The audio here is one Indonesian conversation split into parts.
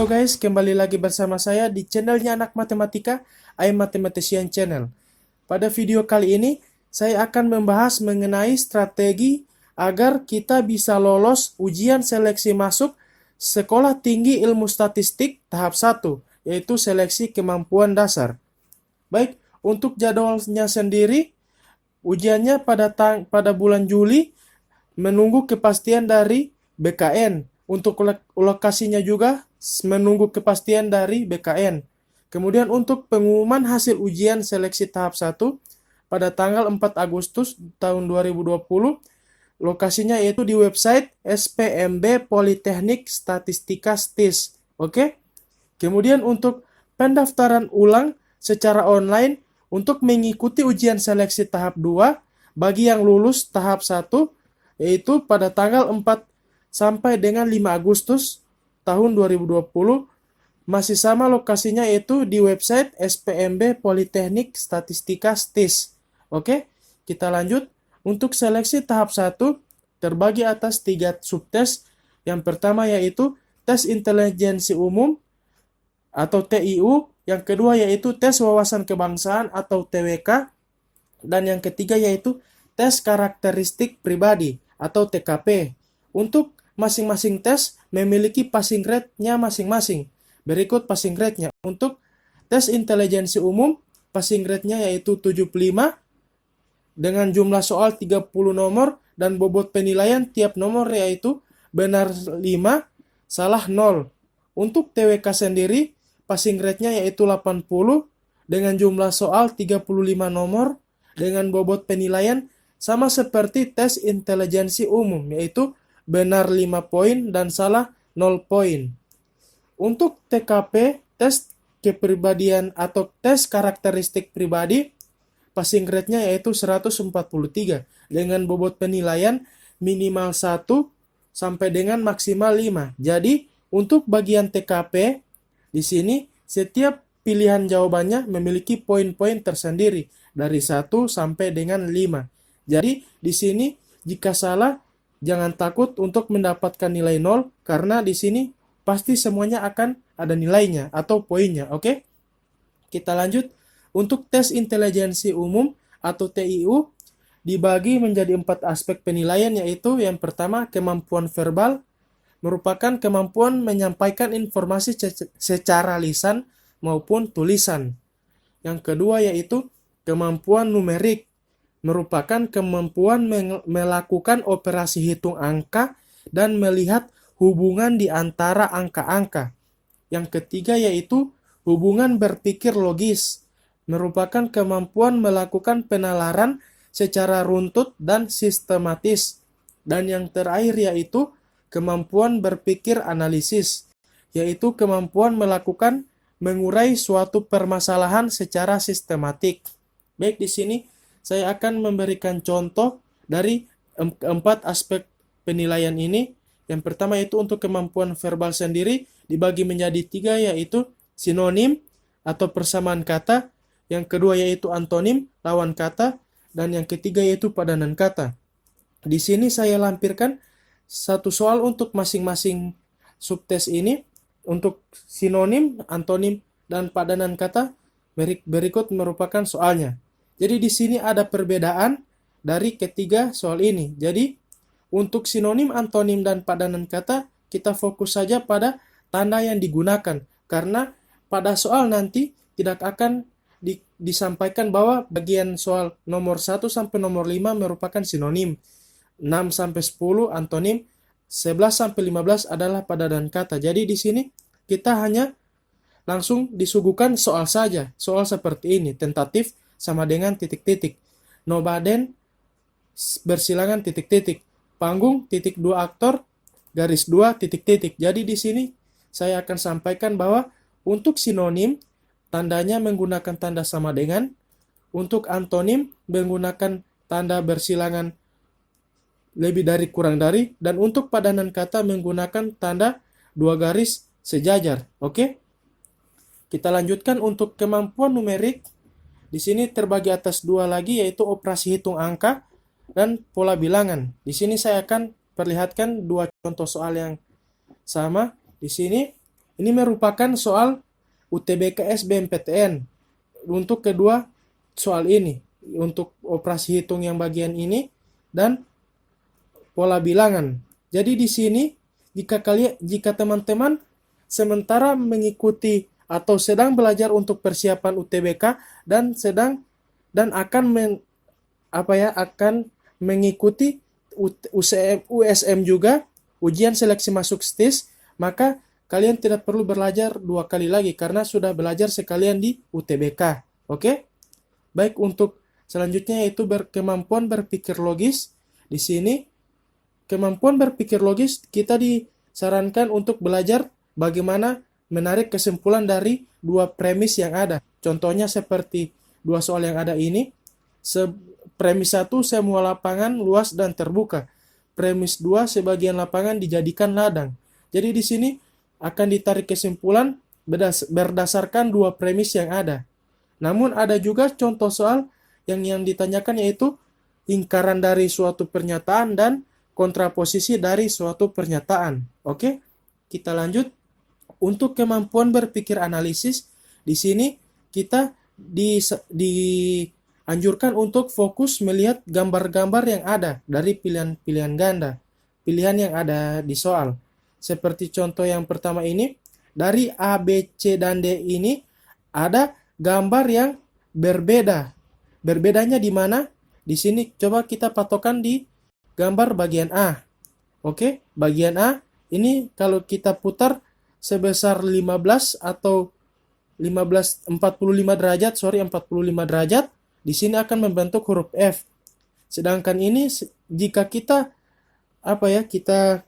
Halo guys, kembali lagi bersama saya di channelnya Anak Matematika, I Mathematician Channel. Pada video kali ini, saya akan membahas mengenai strategi agar kita bisa lolos ujian seleksi masuk Sekolah Tinggi Ilmu Statistik tahap 1, yaitu seleksi kemampuan dasar. Baik, untuk jadwalnya sendiri, ujiannya pada bulan Juli, menunggu kepastian dari BKN. Untuk lokasinya juga menunggu kepastian dari BKN. Kemudian untuk pengumuman hasil ujian seleksi tahap 1 pada tanggal 4 Agustus tahun 2020, lokasinya yaitu di website SPMB Politeknik Statistika STIS. Oke? Kemudian untuk pendaftaran ulang secara online untuk mengikuti ujian seleksi tahap 2 bagi yang lulus tahap 1 yaitu pada tanggal 4 sampai dengan 5 Agustus tahun 2020, masih sama lokasinya yaitu di website SPMB Politeknik Statistika STIS. Oke, kita lanjut. Untuk seleksi tahap 1 terbagi atas 3 subtes. Yang pertama yaitu tes intelijensi umum atau TIU, yang kedua yaitu tes wawasan kebangsaan atau TWK, dan yang ketiga yaitu tes karakteristik pribadi atau TKP. Untuk masing-masing tes memiliki passing grade-nya masing-masing. Berikut passing grade-nya. Untuk tes intelijensi umum, passing grade-nya yaitu 75 dengan jumlah soal 30 nomor dan bobot penilaian tiap nomor yaitu benar 5, salah 0. Untuk TWK sendiri, passing grade-nya yaitu 80 dengan jumlah soal 35 nomor dengan bobot penilaian sama seperti tes intelijensi umum yaitu benar 5 poin dan salah 0 poin. Untuk TKP, tes kepribadian atau tes karakteristik pribadi, passing grade-nya yaitu 143 dengan bobot penilaian minimal 1 sampai dengan maksimal 5. Jadi, untuk bagian TKP, di sini setiap pilihan jawabannya memiliki poin-poin tersendiri dari 1 sampai dengan 5. Jadi, di sini jika salah jangan takut untuk mendapatkan nilai 0 karena di sini pasti semuanya akan ada nilainya atau poinnya, oke? Kita lanjut. Untuk tes intelijensi umum atau TIU dibagi menjadi 4 aspek penilaian yaitu yang pertama kemampuan verbal merupakan kemampuan menyampaikan informasi secara lisan maupun tulisan. Yang kedua yaitu kemampuan numerik merupakan kemampuan melakukan operasi hitung angka dan melihat hubungan di antara angka-angka. Yang ketiga yaitu hubungan berpikir logis, merupakan kemampuan melakukan penalaran secara runtut dan sistematis. Dan yang terakhir yaitu kemampuan berpikir analisis, yaitu kemampuan melakukan mengurai suatu permasalahan secara sistematik. Baik, di sini saya akan memberikan contoh dari keempat aspek penilaian ini. Yang pertama yaitu untuk kemampuan verbal sendiri dibagi menjadi 3 yaitu sinonim atau persamaan kata, yang kedua yaitu antonim, lawan kata, dan yang ketiga yaitu padanan kata. Di sini saya lampirkan satu soal untuk masing-masing subtes ini. Untuk sinonim, antonim, dan padanan kata berikut merupakan soalnya. Jadi di sini ada perbedaan dari ketiga soal ini. Jadi untuk sinonim, antonim, dan padanan kata kita fokus saja pada tanda yang digunakan. Karena pada soal nanti tidak akan disampaikan bahwa bagian soal nomor 1 sampai nomor 5 merupakan sinonim. 6 sampai 10 antonim, 11 sampai 15 adalah padanan kata. Jadi di sini kita hanya langsung disuguhkan soal saja. Soal seperti ini, tentatif sama dengan titik-titik. Nobaden bersilangan titik-titik. Panggung titik 2 aktor garis 2 titik-titik. Jadi di sini saya akan sampaikan bahwa untuk sinonim tandanya menggunakan tanda sama dengan, untuk antonim menggunakan tanda bersilangan lebih dari kurang dari, dan untuk padanan kata menggunakan tanda 2 garis sejajar. Oke? Kita lanjutkan untuk kemampuan numerik. Di sini terbagi atas 2 lagi yaitu operasi hitung angka dan pola bilangan. Di sini saya akan perlihatkan 2 contoh soal yang sama. Di sini Ini merupakan soal UTBK SBMPTN untuk kedua soal ini, untuk operasi hitung yang bagian ini dan pola bilangan. Jadi di sini jika teman-teman sementara mengikuti atau sedang belajar untuk persiapan UTBK dan akan mengikuti USM juga, ujian seleksi masuk STIS, maka kalian tidak perlu belajar 2 kali lagi karena sudah belajar sekalian di UTBK. Oke? Baik, untuk selanjutnya yaitu kemampuan berpikir logis. Di sini kemampuan berpikir logis kita disarankan untuk belajar bagaimana menarik kesimpulan dari 2 premis yang ada. Contohnya seperti 2 soal yang ada ini. Premis 1, semua lapangan luas dan terbuka. Premis 2, sebagian lapangan dijadikan ladang. Jadi di sini akan ditarik kesimpulan berdasarkan 2 premis yang ada. Namun ada juga contoh soal yang ditanyakan yaitu lingkaran dari suatu pernyataan dan kontraposisi dari suatu pernyataan. Oke, kita lanjut. Untuk kemampuan berpikir analisis, di sini kita dianjurkan untuk fokus melihat gambar-gambar yang ada dari pilihan-pilihan ganda, pilihan yang ada di soal. Seperti contoh yang pertama ini, dari A, B, C, dan D ini ada gambar yang berbeda. Berbedanya di mana? Di sini coba kita patokan di gambar bagian A. Oke, bagian A ini kalau kita putar sebesar 15 atau 45 derajat, 45 derajat, di sini akan membentuk huruf F. Sedangkan ini jika kita kita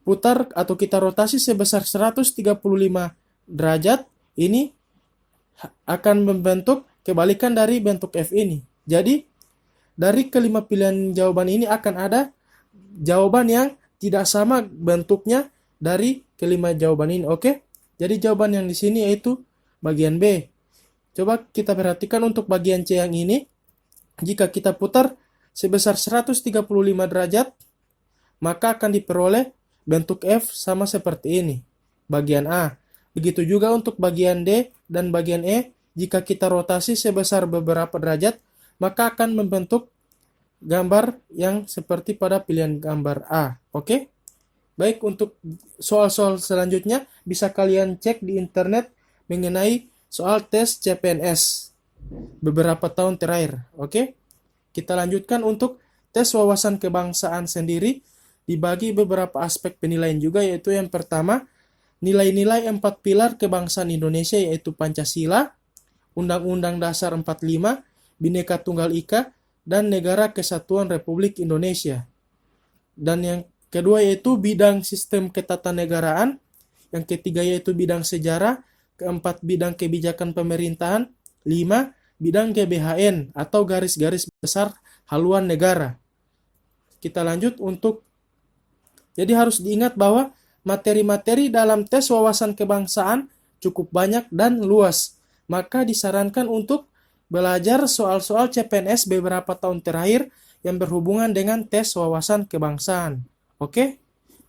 putar atau kita rotasi sebesar 135 derajat, ini akan membentuk kebalikan dari bentuk F ini. Jadi dari kelima pilihan jawaban ini akan ada jawaban yang tidak sama bentuknya dari kelima jawaban ini. Oke? Jadi jawaban yang di sini yaitu bagian B. Coba kita perhatikan untuk bagian C yang ini. Jika kita putar sebesar 135 derajat, maka akan diperoleh bentuk F sama seperti ini. Bagian A. Begitu juga untuk bagian D dan bagian E. Jika kita rotasi sebesar beberapa derajat, maka akan membentuk gambar yang seperti pada pilihan gambar A. Oke? Baik, untuk soal-soal selanjutnya bisa kalian cek di internet mengenai soal tes CPNS beberapa tahun terakhir. Oke? Kita lanjutkan untuk tes wawasan kebangsaan sendiri, dibagi beberapa aspek penilaian juga, yaitu yang pertama, nilai-nilai 4 pilar kebangsaan Indonesia, yaitu Pancasila, Undang-Undang Dasar 45, Bhinneka Tunggal Ika, dan Negara Kesatuan Republik Indonesia. Dan yang kedua yaitu bidang sistem ketatanegaraan, yang ketiga yaitu bidang sejarah, keempat bidang kebijakan pemerintahan, 5 bidang GBHN atau garis-garis besar haluan negara. Kita lanjut jadi harus diingat bahwa materi-materi dalam tes wawasan kebangsaan cukup banyak dan luas. Maka disarankan untuk belajar soal-soal CPNS beberapa tahun terakhir yang berhubungan dengan tes wawasan kebangsaan. Oke,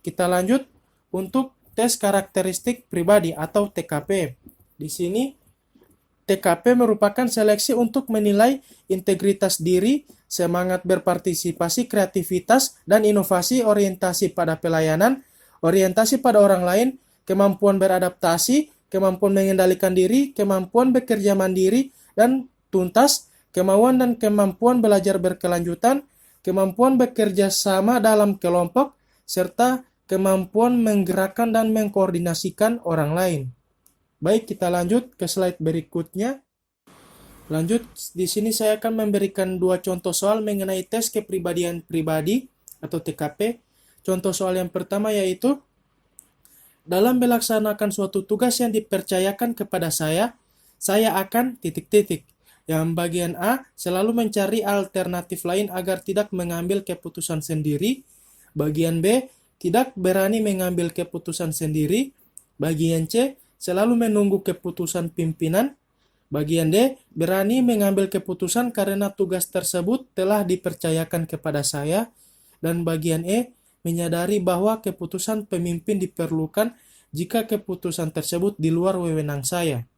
kita lanjut untuk tes karakteristik pribadi atau TKP. Di sini TKP merupakan seleksi untuk menilai integritas diri, semangat berpartisipasi, kreativitas, dan inovasi, orientasi pada pelayanan, orientasi pada orang lain, kemampuan beradaptasi, kemampuan mengendalikan diri, kemampuan bekerja mandiri dan tuntas, kemauan dan kemampuan belajar berkelanjutan, kemampuan bekerja sama dalam kelompok, serta kemampuan menggerakkan dan mengkoordinasikan orang lain. Baik, kita lanjut ke slide berikutnya. Lanjut, di sini saya akan memberikan 2 contoh soal mengenai tes kepribadian pribadi atau TKP. Contoh soal yang pertama yaitu, dalam melaksanakan suatu tugas yang dipercayakan kepada saya akan ... Yang bagian A, selalu mencari alternatif lain agar tidak mengambil keputusan sendiri. Bagian B, tidak berani mengambil keputusan sendiri. Bagian C, selalu menunggu keputusan pimpinan. Bagian D, berani mengambil keputusan karena tugas tersebut telah dipercayakan kepada saya. Dan bagian E, menyadari bahwa keputusan pemimpin diperlukan jika keputusan tersebut di luar wewenang saya.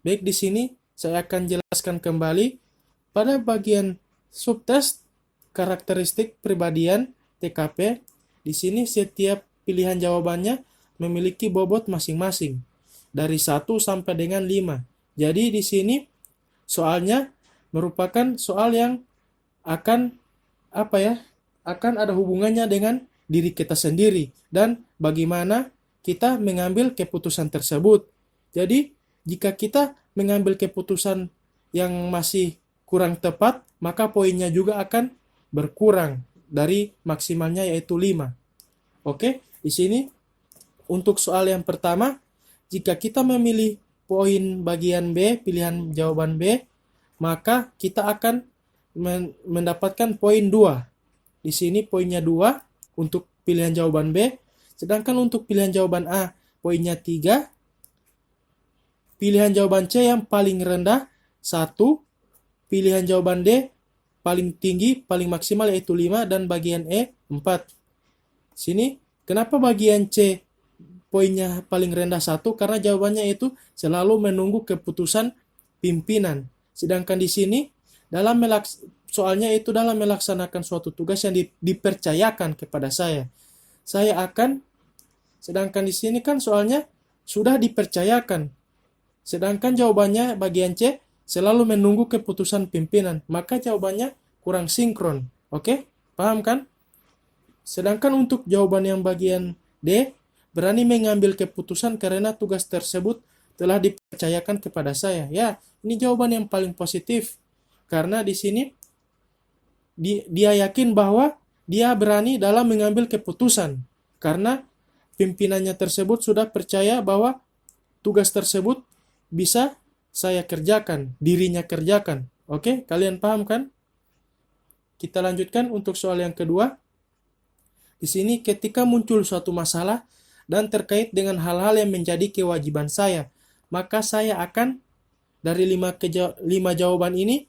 Baik, di sini saya akan jelaskan kembali pada bagian subtest karakteristik pribadian TKP. Di sini setiap pilihan jawabannya memiliki bobot masing-masing dari 1 sampai dengan 5. Jadi di sini soalnya merupakan soal yang akan akan ada hubungannya dengan diri kita sendiri dan bagaimana kita mengambil keputusan tersebut. Jadi, jika kita mengambil keputusan yang masih kurang tepat, maka poinnya juga akan berkurang dari maksimalnya yaitu 5. Oke, di sini untuk soal yang pertama, jika kita memilih poin bagian B, pilihan jawaban B, maka kita akan mendapatkan poin 2. Di sini poinnya 2 untuk pilihan jawaban B, sedangkan untuk pilihan jawaban A poinnya 3, pilihan jawaban C yang paling rendah 1, pilihan jawaban D paling tinggi, paling maksimal yaitu 5, dan bagian E 4. Sini, kenapa bagian C poinnya paling rendah 1? Karena jawabannya itu selalu menunggu keputusan pimpinan. Sedangkan di sini, soalnya itu dalam melaksanakan suatu tugas yang dipercayakan kepada saya. Sedangkan di sini kan soalnya sudah dipercayakan. Sedangkan jawabannya bagian C selalu menunggu keputusan pimpinan. Maka jawabannya kurang sinkron. Oke? Paham kan? Sedangkan untuk jawaban yang bagian D, berani mengambil keputusan karena tugas tersebut telah dipercayakan kepada saya. Ya, ini jawaban yang paling positif. Karena di sini dia yakin bahwa dia berani dalam mengambil keputusan. Karena pimpinannya tersebut sudah percaya bahwa tugas tersebut bisa saya kerjakan, dirinya kerjakan. Oke, kalian paham kan? Kita lanjutkan untuk soal yang kedua. Di sini ketika muncul suatu masalah dan terkait dengan hal-hal yang menjadi kewajiban saya, maka saya akan dari 5 jawaban ini,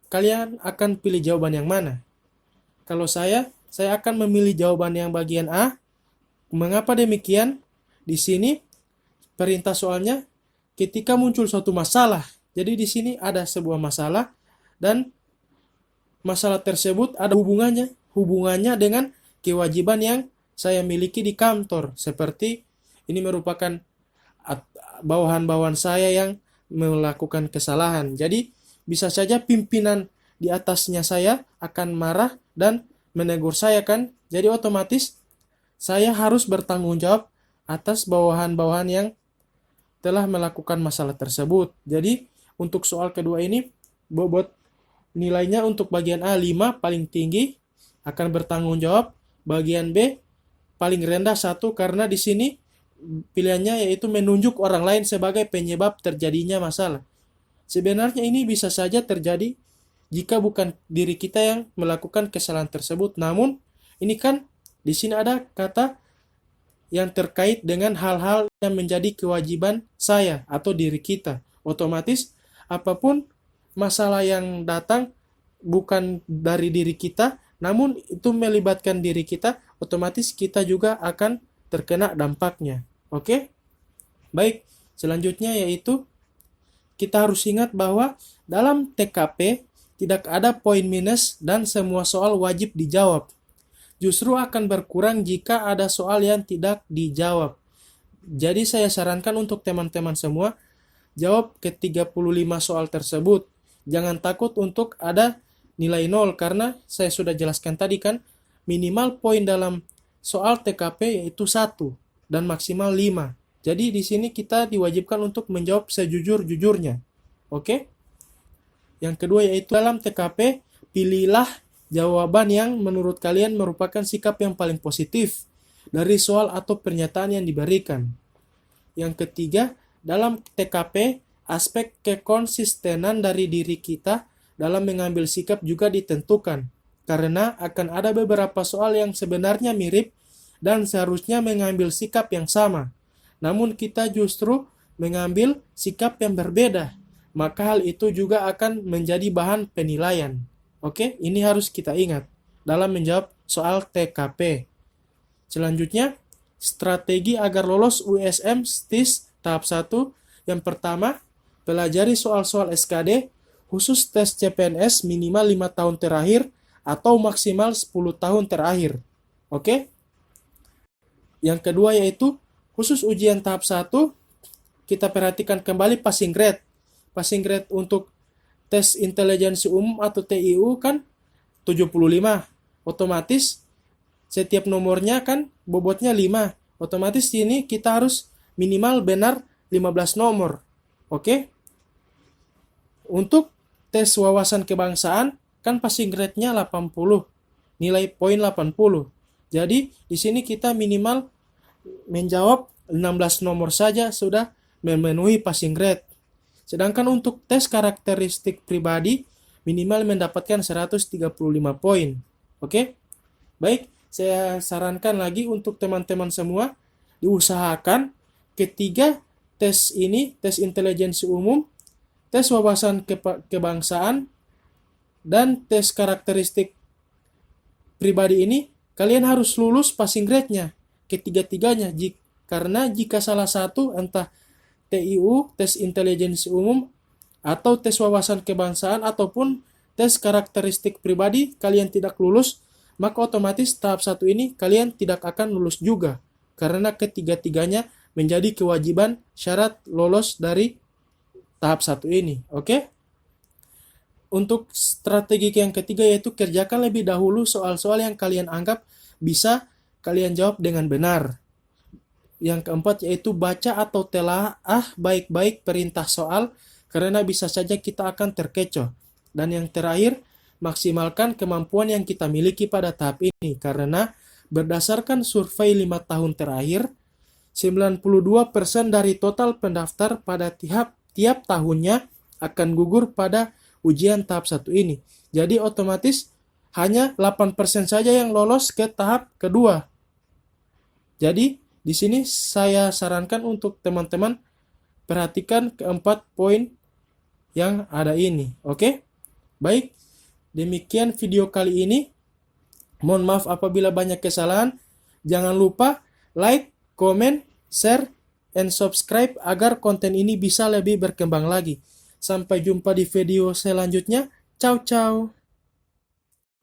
kalian akan pilih jawaban yang mana? Kalau saya akan memilih jawaban yang bagian A. Mengapa demikian? Di sini perintah soalnya ketika muncul suatu masalah. Jadi di sini ada sebuah masalah dan masalah tersebut ada hubungannya dengan kewajiban yang saya miliki di kantor. Seperti ini merupakan bawahan-bawahan saya yang melakukan kesalahan. Jadi bisa saja pimpinan di atasnya saya akan marah dan menegur saya kan. Jadi otomatis saya harus bertanggung jawab atas bawahan-bawahan yang telah melakukan masalah tersebut. Jadi untuk soal kedua ini bobot nilainya untuk bagian A 5 paling tinggi akan bertanggung jawab. Bagian B paling rendah 1 karena di sini pilihannya yaitu menunjuk orang lain sebagai penyebab terjadinya masalah. Sebenarnya ini bisa saja terjadi jika bukan diri kita yang melakukan kesalahan tersebut. Namun ini kan di sini ada kata yang terkait dengan hal-hal yang menjadi kewajiban saya atau diri kita. Otomatis apapun masalah yang datang bukan dari diri kita, namun itu melibatkan diri kita, otomatis kita juga akan terkena dampaknya. Oke? Baik, selanjutnya yaitu kita harus ingat bahwa dalam TKP tidak ada poin minus dan semua soal wajib dijawab. Justru akan berkurang jika ada soal yang tidak dijawab. Jadi saya sarankan untuk teman-teman semua, jawab ke 35 soal tersebut. Jangan takut untuk ada nilai 0 karena saya sudah jelaskan tadi kan, minimal poin dalam soal TKP yaitu 1 dan maksimal 5. Jadi di sini kita diwajibkan untuk menjawab sejujur-jujurnya. Oke? Yang kedua yaitu dalam TKP, pilihlah jawaban yang menurut kalian merupakan sikap yang paling positif dari soal atau pernyataan yang diberikan. Yang ketiga, dalam TKP, aspek kekonsistenan dari diri kita dalam mengambil sikap juga ditentukan. Karena akan ada beberapa soal yang sebenarnya mirip dan seharusnya mengambil sikap yang sama. Namun kita justru mengambil sikap yang berbeda. Maka hal itu juga akan menjadi bahan penilaian. Oke, ini harus kita ingat dalam menjawab soal TKP. Selanjutnya, strategi agar lolos USM STIS tahap 1. Yang pertama, pelajari soal-soal SKD, khusus tes CPNS minimal 5 tahun terakhir atau maksimal 10 tahun terakhir. Oke? Yang kedua yaitu, khusus ujian tahap 1, kita perhatikan kembali passing grade. Passing grade untuk tes intelijensi umum atau TIU kan 75. Otomatis setiap nomornya kan bobotnya 5. Otomatis ini kita harus minimal benar 15 nomor. Oke? Untuk tes wawasan kebangsaan kan passing grade-nya 80. Nilai poin 80. Jadi di sini kita minimal menjawab 16 nomor saja sudah memenuhi passing grade. Sedangkan untuk tes karakteristik pribadi minimal mendapatkan 135 poin. Oke? Baik, saya sarankan lagi untuk teman-teman semua diusahakan ketiga tes ini, tes intelijensi umum, tes wawasan kebangsaan, dan tes karakteristik pribadi ini kalian harus lulus passing grade-nya ketiga-tiganya. Karena jika salah satu, entah TIU, tes intelijensi umum, atau tes wawasan kebangsaan, ataupun tes karakteristik pribadi, kalian tidak lulus, maka otomatis tahap 1 ini kalian tidak akan lulus juga. Karena ketiga-tiganya menjadi kewajiban syarat lolos dari tahap 1 ini. Oke? Untuk strategi yang ketiga yaitu kerjakan lebih dahulu soal-soal yang kalian anggap bisa kalian jawab dengan benar. Yang keempat yaitu baca atau telaah baik-baik perintah soal karena bisa saja kita akan terkecoh. Dan yang terakhir, maksimalkan kemampuan yang kita miliki pada tahap ini karena berdasarkan survei 5 tahun terakhir, 92% dari total pendaftar pada tiap tahunnya akan gugur pada ujian tahap 1 ini. Jadi otomatis hanya 8% saja yang lolos ke tahap kedua. Jadi di sini saya sarankan untuk teman-teman perhatikan keempat poin yang ada ini. Oke? Baik, demikian video kali ini. Mohon maaf apabila banyak kesalahan. Jangan lupa like, comment, share, and subscribe agar konten ini bisa lebih berkembang lagi. Sampai jumpa di video selanjutnya. Ciao, ciao.